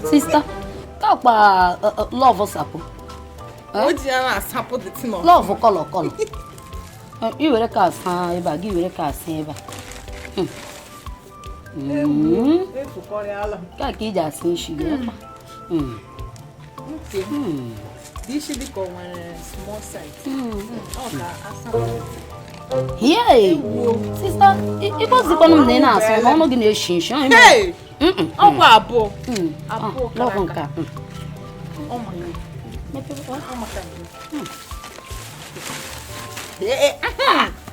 Sister, love sapo. Sapo the thing of love color. You will cast eba, give you a cast eba. Kaki just see she. This should be called small size. Hey, sister, it was the one then asked. I'm not going to change. Hey! Oh, Abo. Love on cap. Oh, my God.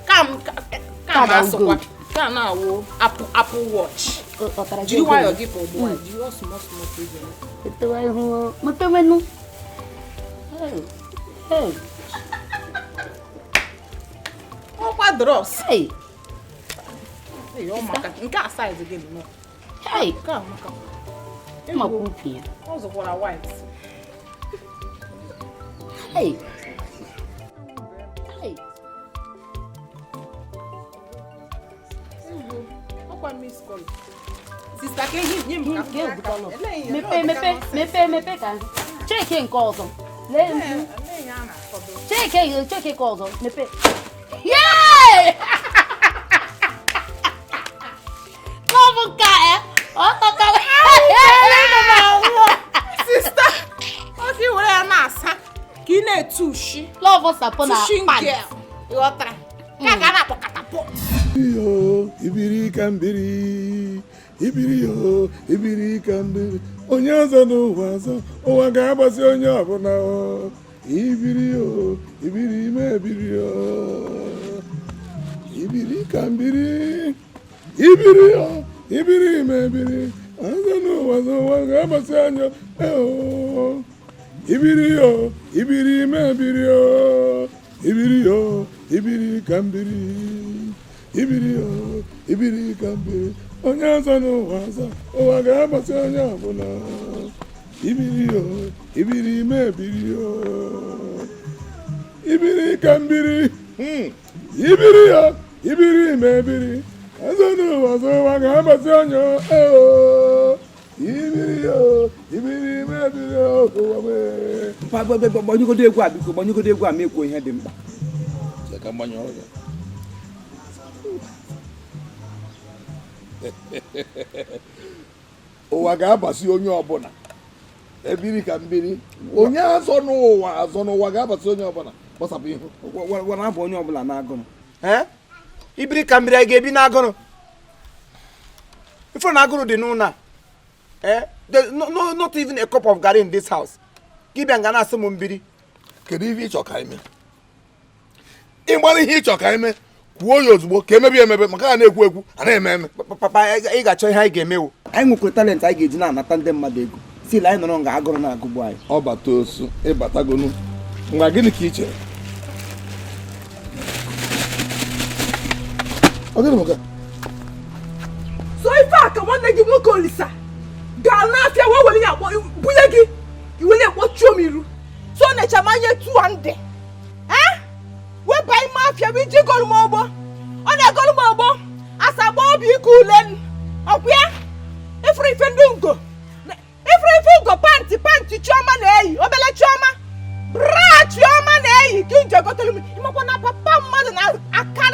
Come, come now. Apple Watch. Do you want your gift or do you want small present? Hey. Oh, what dross? Hey. Hey, oh, my God. You can't size again, no. Hey. Come. My cookie. Also for our wives. Hey. Sister, can you me can. Check in calls on. Check calls on. Me. Yay! Love guy. Sister, okay, what am I? Kine tushi. Love us upon our pants. You are trying. Yo, ibiri kambiri. Ibiri kambiri. Onye ọzọ n'ụwa ọzọ, ụwa ga-agbasi onye ọbụla o. Ibiri mebiri o. Ibiri kambiri. Ibiri mebiri. Ọzọ n'ụwa ọzọ, ụwa ga-agbasi onye o. Ibiri mebiri o. Ibiri kambiri. Ibiri kambiri. Onye ọzọ n'ụwa ọzọ, ụwa ga-agbasi onye ọbụla. Ibiri mebiri o. Ibiri kambiri. Ibiri mebiri. Ọzọ n'ụwa ọzọ, ụwa ga-agbasi onye o. Ibiri mebiri o. Gbanyụgodo egwu a ma ekwu ihe dị mkpa. Ka mmanya ọzọ. Ụwa ga-agbasi onye ọbụla. Ebiri ka mbiri. Onye azọ n'ụwa ga-agbasi onye ọbụla. Gbasapụ ihu. Wara abụ onye ọbụla na-agụrụ. Ibiri ka mbiri anyị ga-ebi n'agụrụ. Ife na agụrụ dị n'ụlọ. There's not even a cup of garri in this house. Gibia nga na-asị m mbiri. Kedu ihe ịchọ ka ime? Ịgbara ihe ịchọ ka ime. Kwuo ya ozugbo ka emebe maka a na-ekwu ekwu a na-eme. Papa ị ga-achọ ihe anyị ga-emewo. Anyị nwekwara talent anyị ga-eji na-anata ndị mmadụ ego. Sile anyị nọrọ nga agụrụ na-agụgbu anyị. Ọ bata osu ịbatagonu. Ngwa gịnị ka ị chere? Ọ gịnị maka? So ife a ka nwanne gị nwoke Olisa gaa n'afịa wee were ya akpọ bunye gị iwe na-ekpọ chuomiru so na-echamanye 200 weba ime afịa bụ iji golu m ọgbọ ọ na-egolu m ọgbọ asa gba obi ike ule ọkwa ya ifuru ife ndị ugo panti chioma na-eyi obele chioma bra chioma na-eyi ka ije gotelu m ịmakwa na papa mmadụ na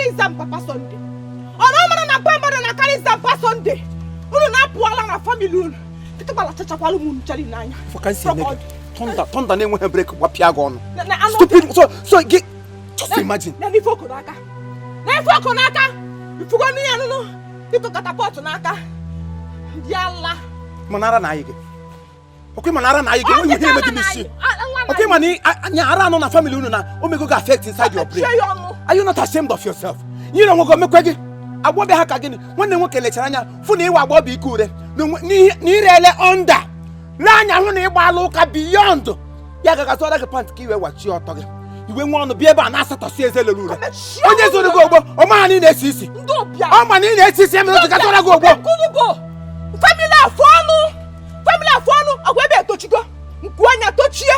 carry exam Papa Sunday. Ono mana na pamba na carry exam Papa Sunday. Unu na puala na family unu. Kita bala chacha kwalu mu nchali nanya. For can see nigga. Thunder na enwe break wapia go on. Stupid. So get just imagine. Na ifoko naka. Ifugo ni anu no. Ito catapult naka. Yalla. Manara na yige. Okay, manara na yige. When you hear me this shit. Okay, mani nyara no na family unu na o me go affect inside your brain. Are you not ashamed of yourself? You know go me kwegi. Agbo be haka gini. When they won kelechara anya, fu na iwa agbo be ikure. Ni rele under. Na anya hu na igba aluka beyond. Ya ga so like pant ki we wachi oto ge. Iwe nwa no be ebe na asato si ezelelu re. Onye zo go ogbo, o ma ni na esisi. O ma ni na esisi e me no ga so go ogbo. Family afonu agbo ebe tochigo. Nku anya tochie.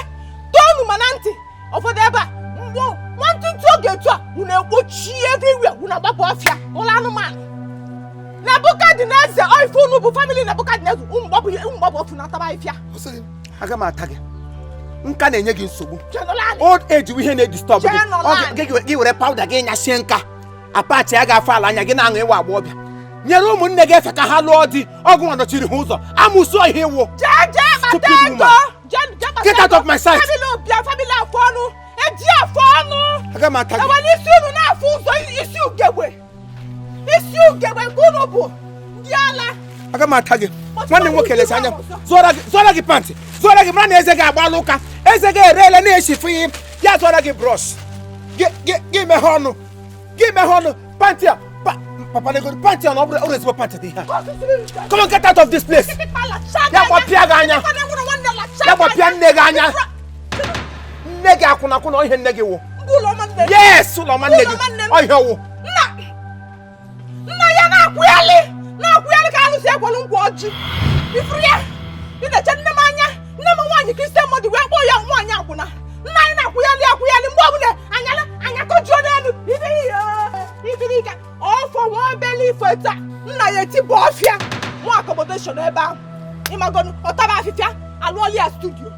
Tonu mananti. Ofodo ebe a. Mbo, one thing to get to. Una egbochi everywhere. Una gbabo afia. Ola anu man. Nebukadneza oifunu bu family Nebukadneza umgbabo ofu na taba ifia. Aga ma atage. Nka na enye gi nsogbu. Old age we ihe na disturb gi. Gi were powder gi nya shenka. Apache aga afa ala anya gi na anu ewa agbo obia. Nyere umunne gi efe ka ha luo di. Ogu nwa dochiri hu uzo. Amuso ihe wo. Get out of my sight. Family afonu. Eji afonu. Aga ma atage. Awani sunu na afu uzo isi ugegwe. Isi ugegwe kunubu. Diala. Aga ma atage. Nwanne nwoke lesa anya. Zora gi panty. Zora gi mra na eze ga agba luka. Eze ga erele na eshifu yi. Ya zora gi brush. Gi me honu. Panty. Papa nego panty on always go panty dey here. Come on, get out of this place. Ya kwa pia ga anya. Ya kwa pia nne ga anya. Nne akuna ihe nne gi wo. Yes, ulo man nne gi. Ohe wo. Nna ya na akwuyali ka alu se ekwolu nkwo oji. Ifriya. Ide che nne manya, nne mo nwanyi Christian modi we kpo ya nwanyi akwuna. Nna ya na akwuyali mgbe obule anya kojo na elu. Ibirika. All for one belly feta. Nna ya ti bofia. Mo accommodation ebe a. Imagonu otaba afifia alwoli a studio.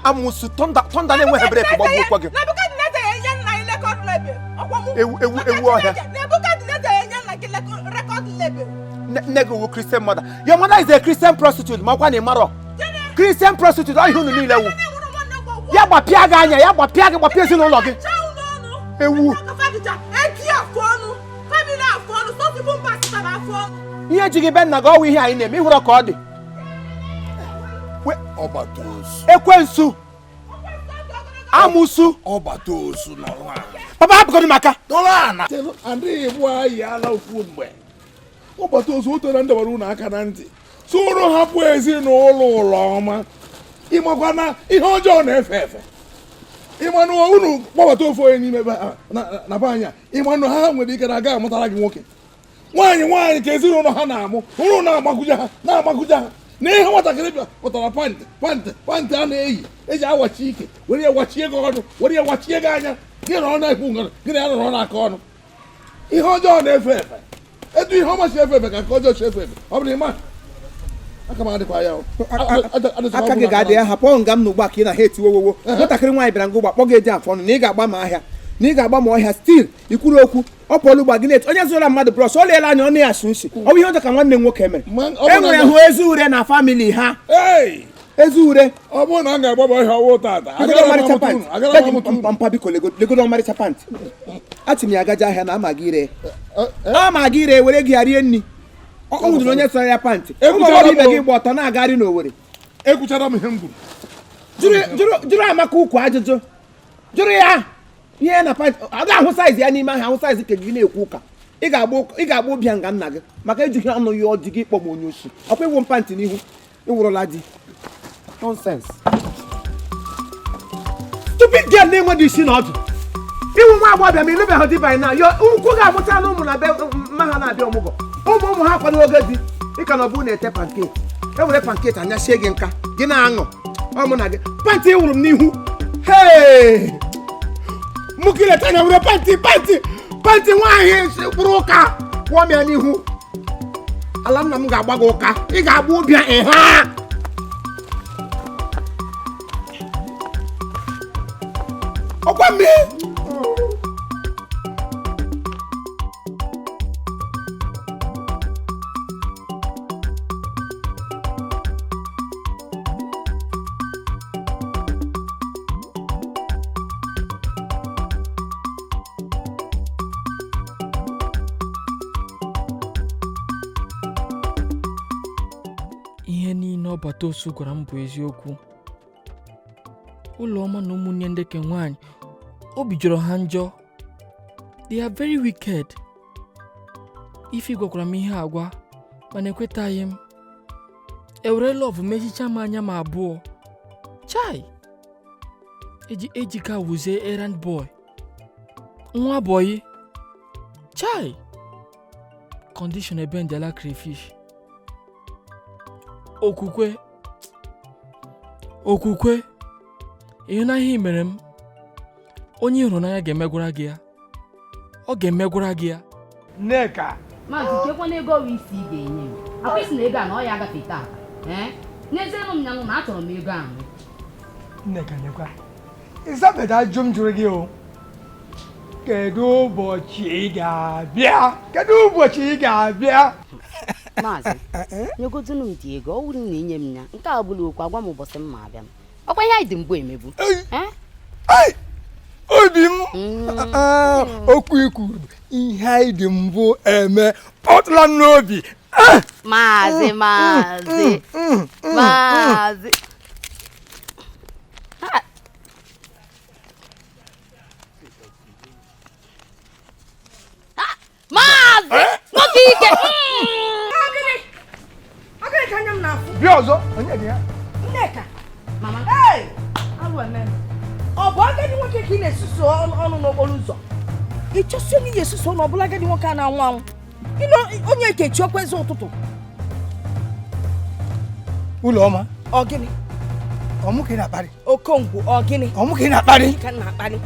Amusu tonda na enwe break gbogbo kwa gi. Nebukadneza enye nna ile record label. Ewu ohia. Nebukadneza enye nna record label. Nigga wo Christian mother. Your mother is a Christian prostitute. Makwa ni maro. Christian prostitute ayi hunu ni ile wo. Ya gba pia ga anya, ya gba pia si no lo gi. Ewu. Family afonu, so people pass baba afonu. Ihe jigi ben na go we here ine, mi huro ka odi. We Obatos. Ekwensu. Amusu. Obatos no wa. Papa hapụ godi maka. Dolana. Andi ebu ayi ala ofu mgbe. Obatos o tere ndabara unu aka na ntị. Soro hapụ ezinụlọ ụlọ ọma. Ịmakwana ihe ọjọọ na-efe efe. Ịmanụ unu kpọbata ofu onye n'ime na be anya. Ịmanụ ha nwere ike na aga amụtara gị nwoke. Nwaanyị ka ezinụlọ ha na-amụ. Unu na-agbagụja ha. N'ihe nwatakịrị bịa pụtara pantị a na-eyi eji awachi ike were ya wachie gị ọnụ were ya wachie gị anya gị na ọ na-ekwu ngara gị na ya nọrọ n'aka ọnụ. Ihe ọjọọ na-efe efe etu ihe ọma si efe efe ka nke ọjọọ si efe efe ọ bụrụ ịma aka m adịkwa ya aka gị ga-adị ya hapụ nga m n'ugbu a ka ị na ha etiwowowo nwatakịrị nwaanyị bịara ngụgba kpọ gị eji afọ ọnụ na ị ga-agba m ahịa na ị ga-agba m ọhịa stil ikwuru okwu ọ pụọla ugba gị net onye zụra mmadụ brọs ọ leela anya ọ na-asụ nsi ọ bụ ihe ọjọọ ka nwanne m nwoke mere e nwere hụ ezi ure na famili ha ezi ure ọ bụrụ na a ga-agbaba ọhịa ọwụ tata mpa biko legodo ọmarịcha pantị achị m ya agaja ahịa na ama gị ire were gị rie nri ọ nwụdụrụ onye sara ya pantị ụmụ ibe gị gba ọtọ na-agagharị n'Owerri ekwuchara m ihe m gwuru jụrụ Amaka ukwu ajụjụ jụrụ ya ihe na pantị ọ ga-ahụ saizi ya n'ime ahịa ahụ saizi ka gị na-ekwu ụka ị ga-agba ụbịa nga nna gị maka ejighị ọnụ ya ọjị gị kpọgbu onye oshi ọkwa ịwụ pantị n'ihu ịwụrụla di nonsense stupid girl na-enweghị isi na ọdụ iwu nwa agbọghọbịa ma ịlụbeghị di by now ukwu ga-amụta na ụmụ na be mma ha na-abịa ọmụgwọ ụmụ ha kwadoro oge di ịka na ọ bụrụ na-ete panketi ewere panketi anya sie gị nka gị na-aṅụ ọmụ na gị pantị ịwụrụ m n'ihu mụkileta anya were pantị nwaanyị kpụrụ ụka kwụọ m ya n'ihu ala nna m ga-agba gị ụka ị ga-agba ụbịa ịha ọkwa mmiri Obata osu gwara m bụ eziokwu. Ụlọma na ụmụnne ndị ke nwaanyị obi jọrọ ha njọ. They are very wicked. Ife gwakwara m ihe agwa mana ekwetaghị m. Ewere love mechicha m anya ma abụọ. Chai! Ejika wuzie errand boy. Nwa boy. Chai! Condition ebendela crayfish. Okwukwe. Ihe na ihe mere m. Onye ịhụnanya ga-emegwara gị ya. Ọ ga-emegwara gị ya. Nneka. Maazị chekwa na ego isi ị ga-enye m. Akwụsị na ego a na ọ ya agafe taa. N'ezienụ m nyanụ na achọrọ m ego ahụ. Nneka nyekwa. Ịzapụta ajụ m jụrụ gị o. Kedu ụbọchị ị ga-abịa? Maazị, nyegodunu m dị ego, ọ wụrụ na inye m ya. Nke a bụla okwu agwa m ụbọchị m ma abịa m. Ọkwa ihe anyị dị mbụ emebu. Obi m okwu ikwuru ihe anyị dị mbụ eme pọtụla n'obi. Maazị. Maazị. Nwoke ike. Agịrị ka anya m na-afụ. Bịa ọzọ, onye dị ya? Nneka. Mama. Ọ bụ agadi nwoke ka ị na-esuso ọnụ n'okporo ụzọ. Ị chọsi onye na-esuso ọnụ ọbụla agadi nwoke a na-anwụ anwụ. Onye ekechi okwezi ụtụtụ. Ụlọma. Ọ gịnị? Ọmụ ka ị na-akparị. Okongwu ọ gịnị? Ọmụ ka ị na-akparị. Ka na-akparị.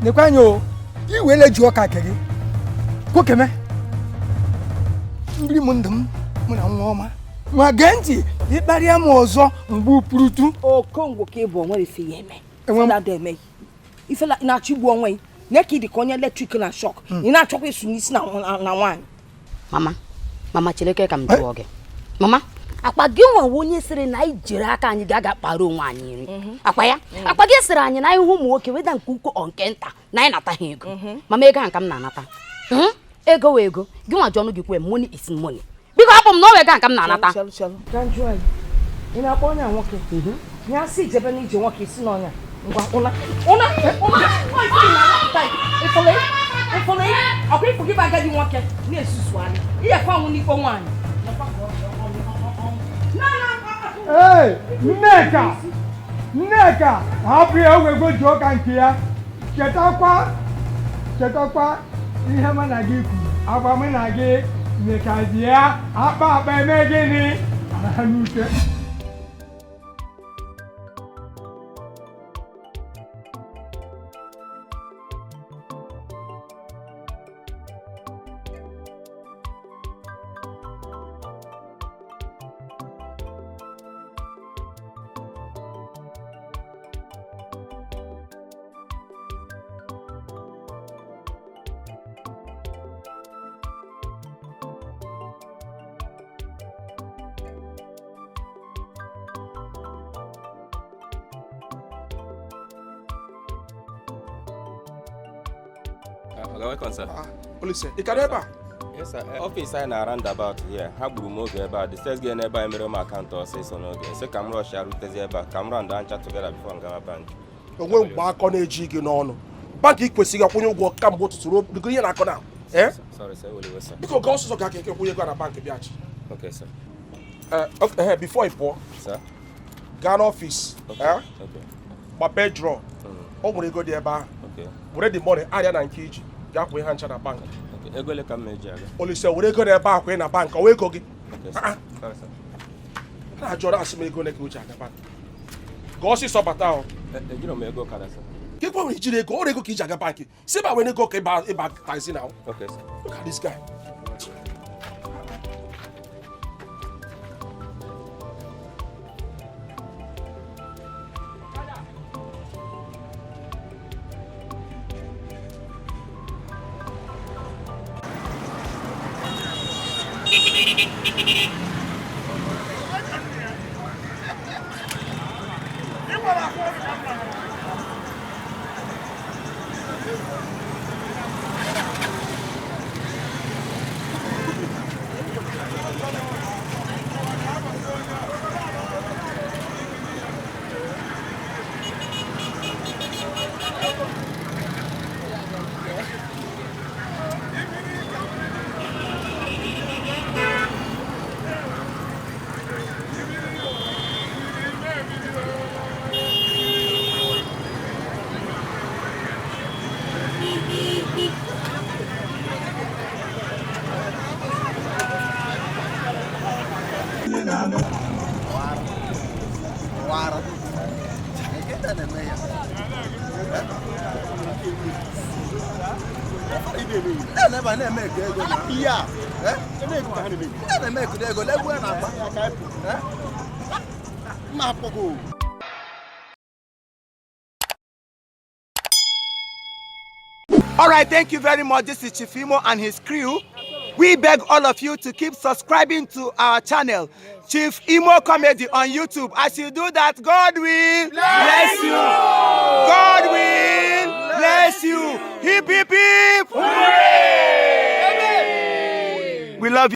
Nekwa anya o. Iwele ji ọka ke gị. Kwokeme. Mbiri m ndụ m mụ na nwa ọma. Nwa gee ntị ịkparịa m ọzọ mgbe upurutu. Okongwu ka ị bụ onwere ife ya eme. Ifela na-achọ igbu onwe ya ka ị dị ka onye eletrik na shọk. Ị na-achọkwa ịsụ n'isi na nwaanyị. Mama cheleke ka m jụọ gị. Mama, akpa gị nwa onye sịrị na anyị jiri aka anyị ga kpara onwe anyị nri. Akpa gị sịrị anyị na anyị hụ ụmụ nwoke weda nke ukwu ọ nke nta na anyị nata ha ego. Mama ego a nka m na-anata. Ego wee ego gị nwa ji ọnụ gị kwe money is money. Biko hapụ m na o wega nka m na-anata. Ị na-akpọ onye nwoke? Ya si jebe n'ije nwoke isi n'ọnya. Ngwa ụna ọkwa ịfụ gị bụ agadi nwoke na-esusu anyị. Ihe kwa anwụ n'ikpo nwaanyị. Nneka hapụ ya owego ji ụka nke ya. Chetakwa ihe m na gị kwuru. Agwa m na gị mekazi ya akpa eme gịnị ha n'ute. Welcome, sir. Police, you can ever. Yes, sir. Office I na roundabout here. Ha gburu m oge ebe a. The first game ebe a mere m account ọsịsọ n'oge. Sị ka m rush arutezi ebe a. Ka m round and chat together before m gawa bank. Onwe mgbe akọ na-eji gị n'ọnụ. Bank ikwesịghị akwụnye ụgwọ kamgbe ụtụtụ ruo bigo ihe na-akọ na. Sorry, sir. Will you sir? Biko ga ọsụsọ ka aka kwụnye ego na bank bịachi. Okay, sir. Before you pụọ. Sir. Gaa n'ọfịs. Okay. Gbapee draw. O nwere ego dị ebe ahụ. Okay. Were the money arịa na nke iji. Gaa kwụnye ha ncha na bank. Ego ole ka m meji aga? Olise were ego n'ebe a kwụnye na bank. Ọ wee ego gị. Okay, sir. Sorry, sir. Na-ajụrụ asị m ego na-eke uche aga bank. Ga ọsịsọ bata ahụ. Ejiro m ego kada, sir. Gị gbanwere ijiri ego, ọrụ ego ka iji aga bank. Si ba were ego ka ịba taxi now. Okay, sir. Look at this guy. All right, thank you very much. This is Chief Imo and his crew. We beg all of you to keep subscribing to our channel, Chief Imo Comedy on YouTube. As you do that, God will bless you. God will bless you. Hip, hip, hip. Hooray! We love you.